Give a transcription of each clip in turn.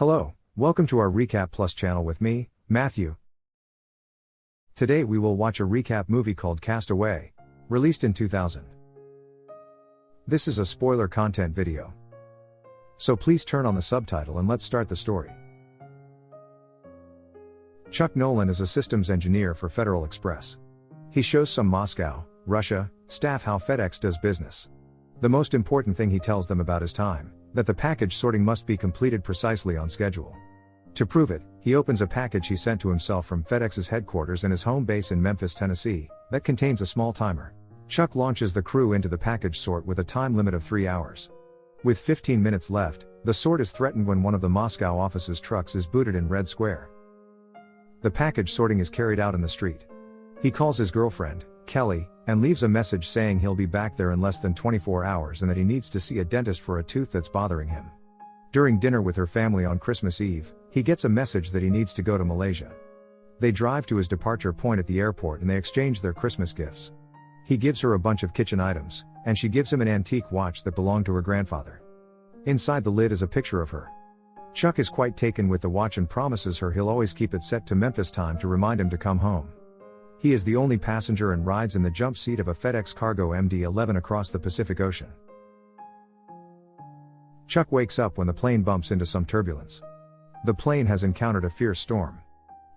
Hello, welcome to our RecapPlus channel with me, Mathew. Today we will watch a recap movie called Cast Away, released in 2000. This is a spoiler content video. So please turn on the subtitle and let's start the story. Chuck Nolan is a systems engineer for Federal Express. He shows some Moscow, Russia, staff how FedEx does business. The most important thing he tells them about is time, that the package sorting must be completed precisely on schedule. To prove it, he opens a package he sent to himself from FedEx's headquarters and his home base in Memphis, Tennessee, that contains a small timer. Chuck launches the crew into the package sort with a time limit of 3 hours. With 15 minutes left, the sort is threatened when one of the Moscow office's trucks is booted in Red Square. The package sorting is carried out in the street. He calls his girlfriend, Kelly, and leaves a message saying he'll be back there in less than 24 hours and that he needs to see a dentist for a tooth that's bothering him. During dinner with her family on Christmas Eve, he gets a message that he needs to go to Malaysia. They drive to his departure point at the airport and they exchange their Christmas gifts. He gives her a bunch of kitchen items, and she gives him an antique watch that belonged to her grandfather. Inside the lid is a picture of her. Chuck is quite taken with the watch and promises her he'll always keep it set to Memphis time to remind him to come home. He is the only passenger and rides in the jump seat of a FedEx Cargo MD-11 across the Pacific Ocean. Chuck wakes up when the plane bumps into some turbulence. The plane has encountered a fierce storm.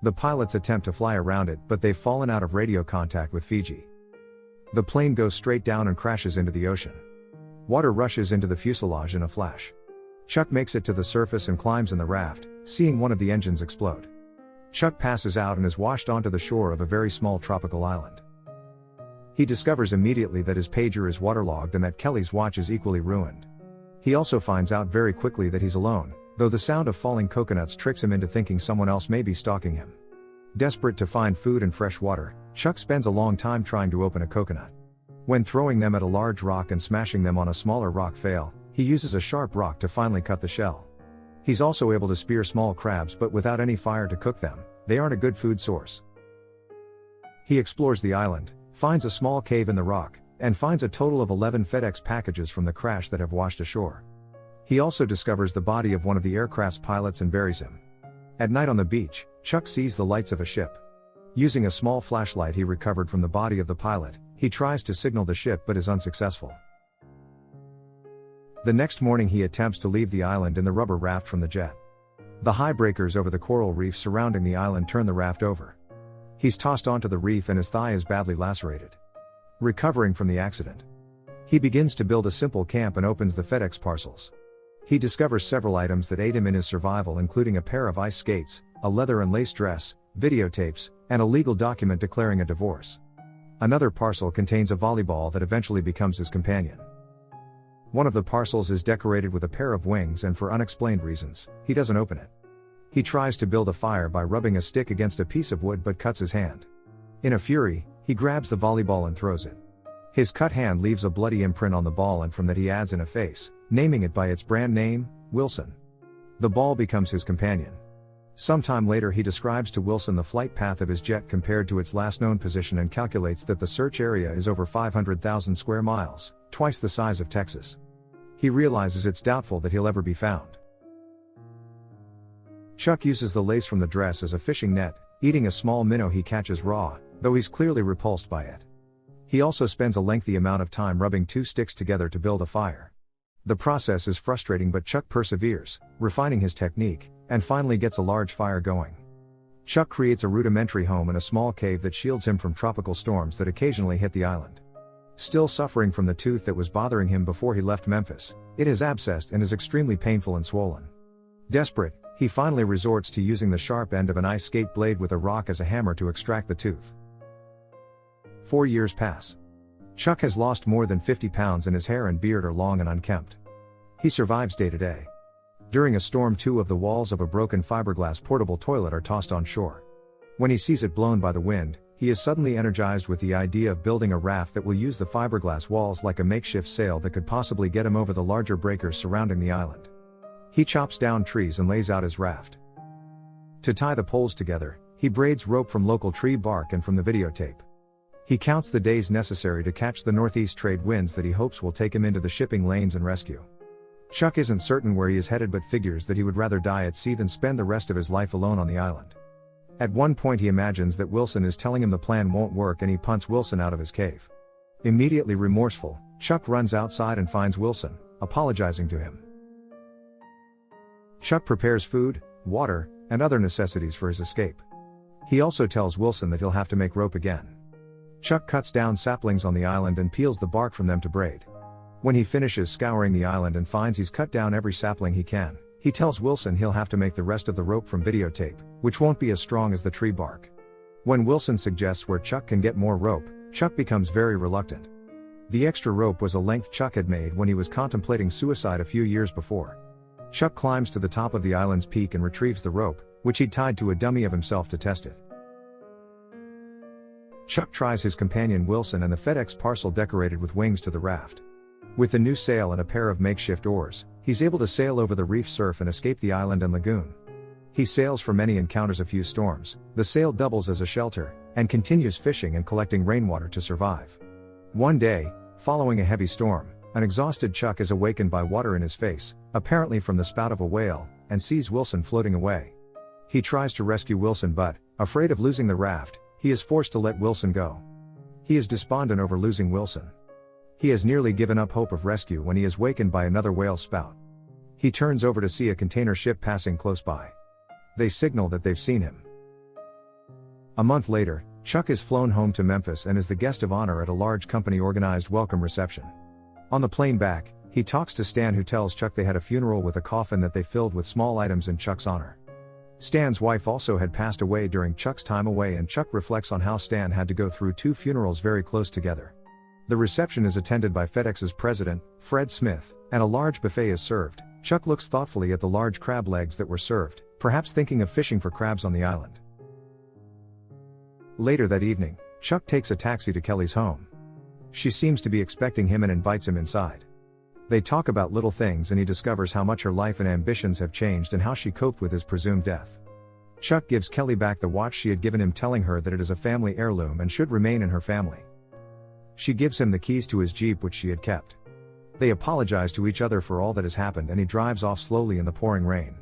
The pilots attempt to fly around it, but they've fallen out of radio contact with Fiji. The plane goes straight down and crashes into the ocean. Water rushes into the fuselage in a flash. Chuck makes it to the surface and climbs in the raft, seeing one of the engines explode. Chuck passes out and is washed onto the shore of a very small tropical island. He discovers immediately that his pager is waterlogged and that Kelly's watch is equally ruined. He also finds out very quickly that he's alone, though the sound of falling coconuts tricks him into thinking someone else may be stalking him. Desperate to find food and fresh water, Chuck spends a long time trying to open a coconut. When throwing them at a large rock and smashing them on a smaller rock fail, he uses a sharp rock to finally cut the shell. He's also able to spear small crabs, but without any fire to cook them, they aren't a good food source. He explores the island, finds a small cave in the rock, and finds a total of 11 FedEx packages from the crash that have washed ashore. He also discovers the body of one of the aircraft's pilots and buries him. At night on the beach, Chuck sees the lights of a ship. Using a small flashlight he recovered from the body of the pilot, he tries to signal the ship but is unsuccessful. The next morning he attempts to leave the island in the rubber raft from the jet. The high breakers over the coral reef surrounding the island turn the raft over. He's tossed onto the reef and his thigh is badly lacerated. Recovering from the accident, he begins to build a simple camp and opens the FedEx parcels. He discovers several items that aid him in his survival, including a pair of ice skates, a leather and lace dress, videotapes, and a legal document declaring a divorce. Another parcel contains a volleyball that eventually becomes his companion. One of the parcels is decorated with a pair of wings and for unexplained reasons, he doesn't open it. He tries to build a fire by rubbing a stick against a piece of wood but cuts his hand. In a fury, he grabs the volleyball and throws it. His cut hand leaves a bloody imprint on the ball, and from that he adds in a face, naming it by its brand name, Wilson. The ball becomes his companion. Sometime later he describes to Wilson the flight path of his jet compared to its last known position and calculates that the search area is over 500,000 square miles, twice the size of Texas. He realizes it's doubtful that he'll ever be found. Chuck uses the lace from the dress as a fishing net, eating a small minnow he catches raw, though he's clearly repulsed by it. He also spends a lengthy amount of time rubbing two sticks together to build a fire. The process is frustrating, but Chuck perseveres, refining his technique, and finally gets a large fire going. Chuck creates a rudimentary home in a small cave that shields him from tropical storms that occasionally hit the island. Still suffering from the tooth that was bothering him before he left Memphis, it has abscessed and is extremely painful and swollen. Desperate, he finally resorts to using the sharp end of an ice skate blade with a rock as a hammer to extract the tooth. 4 years pass. Chuck has lost more than 50 pounds and his hair and beard are long and unkempt. He survives day to day. During a storm, 2 of the walls of a broken fiberglass portable toilet are tossed on shore. When he sees it blown by the wind, he is suddenly energized with the idea of building a raft that will use the fiberglass walls like a makeshift sail that could possibly get him over the larger breakers surrounding the island. He chops down trees and lays out his raft. To tie the poles together, he braids rope from local tree bark and from the videotape. He counts the days necessary to catch the northeast trade winds that he hopes will take him into the shipping lanes and rescue. Chuck isn't certain where he is headed but figures that he would rather die at sea than spend the rest of his life alone on the island. At one point he imagines that Wilson is telling him the plan won't work and he punts Wilson out of his cave. Immediately remorseful, Chuck runs outside and finds Wilson, apologizing to him. Chuck prepares food, water, and other necessities for his escape. He also tells Wilson that he'll have to make rope again. Chuck cuts down saplings on the island and peels the bark from them to braid. When he finishes scouring the island and finds he's cut down every sapling he can, he tells Wilson he'll have to make the rest of the rope from videotape, which won't be as strong as the tree bark. When Wilson suggests where Chuck can get more rope, Chuck becomes very reluctant. The extra rope was a length Chuck had made when he was contemplating suicide a few years before. Chuck climbs to the top of the island's peak and retrieves the rope, which he'd tied to a dummy of himself to test it. Chuck tries his companion Wilson and the FedEx parcel decorated with wings to the raft. With the new sail and a pair of makeshift oars, he's able to sail over the reef surf and escape the island and lagoon. He sails for many and encounters a few storms, the sail doubles as a shelter, and continues fishing and collecting rainwater to survive. One day, following a heavy storm, an exhausted Chuck is awakened by water in his face, apparently from the spout of a whale, and sees Wilson floating away. He tries to rescue Wilson but, afraid of losing the raft, he is forced to let Wilson go. He is despondent over losing Wilson. He has nearly given up hope of rescue when he is wakened by another whale spout. He turns over to see a container ship passing close by. They signal that they've seen him. A month later, Chuck is flown home to Memphis and is the guest of honor at a large company-organized welcome reception. On the plane back, he talks to Stan, who tells Chuck they had a funeral with a coffin that they filled with small items in Chuck's honor. Stan's wife also had passed away during Chuck's time away, and Chuck reflects on how Stan had to go through two funerals very close together. The reception is attended by FedEx's president, Fred Smith, and a large buffet is served. Chuck looks thoughtfully at the large crab legs that were served, perhaps thinking of fishing for crabs on the island. Later that evening, Chuck takes a taxi to Kelly's home. She seems to be expecting him and invites him inside. They talk about little things and he discovers how much her life and ambitions have changed and how she coped with his presumed death. Chuck gives Kelly back the watch she had given him, telling her that it is a family heirloom and should remain in her family. She gives him the keys to his Jeep, which she had kept. They apologize to each other for all that has happened and he drives off slowly in the pouring rain.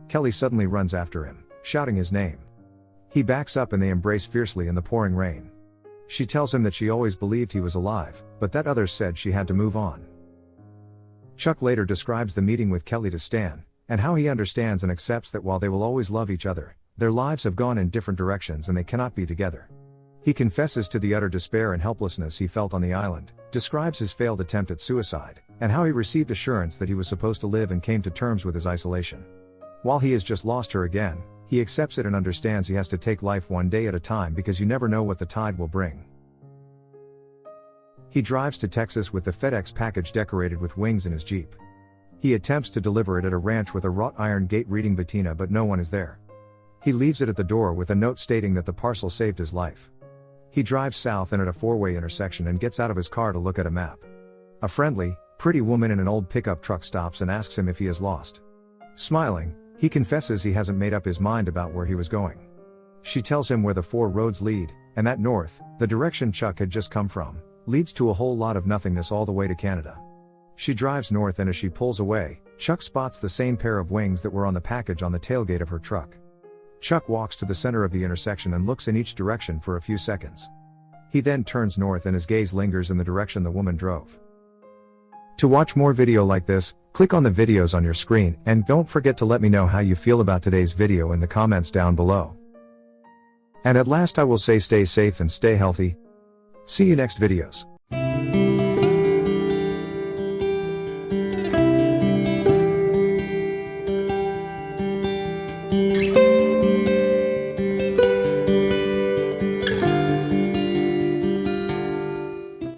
Kelly suddenly runs after him, shouting his name. He backs up and they embrace fiercely in the pouring rain. She tells him that she always believed he was alive, but that others said she had to move on. Chuck later describes the meeting with Kelly to Stan, and how he understands and accepts that while they will always love each other, their lives have gone in different directions and they cannot be together. He confesses to the utter despair and helplessness he felt on the island, describes his failed attempt at suicide, and how he received assurance that he was supposed to live and came to terms with his isolation. While he has just lost her again, he accepts it and understands he has to take life one day at a time because you never know what the tide will bring. He drives to Texas with the FedEx package decorated with wings in his Jeep. He attempts to deliver it at a ranch with a wrought iron gate reading Bettina, but no one is there. He leaves it at the door with a note stating that the parcel saved his life. He drives south and at a four-way intersection and gets out of his car to look at a map. A friendly, pretty woman in an old pickup truck stops and asks him if he is lost. Smiling, he confesses he hasn't made up his mind about where he was going. She tells him where the four roads lead, and that north, the direction Chuck had just come from, leads to a whole lot of nothingness all the way to Canada. She drives north and as she pulls away, Chuck spots the same pair of wings that were on the package on the tailgate of her truck. Chuck walks to the center of the intersection and looks in each direction for a few seconds. He then turns north and his gaze lingers in the direction the woman drove. To watch more video like this, click on the videos on your screen and don't forget to let me know how you feel about today's video in the comments down below. And at last I will say, stay safe and stay healthy. See you next videos.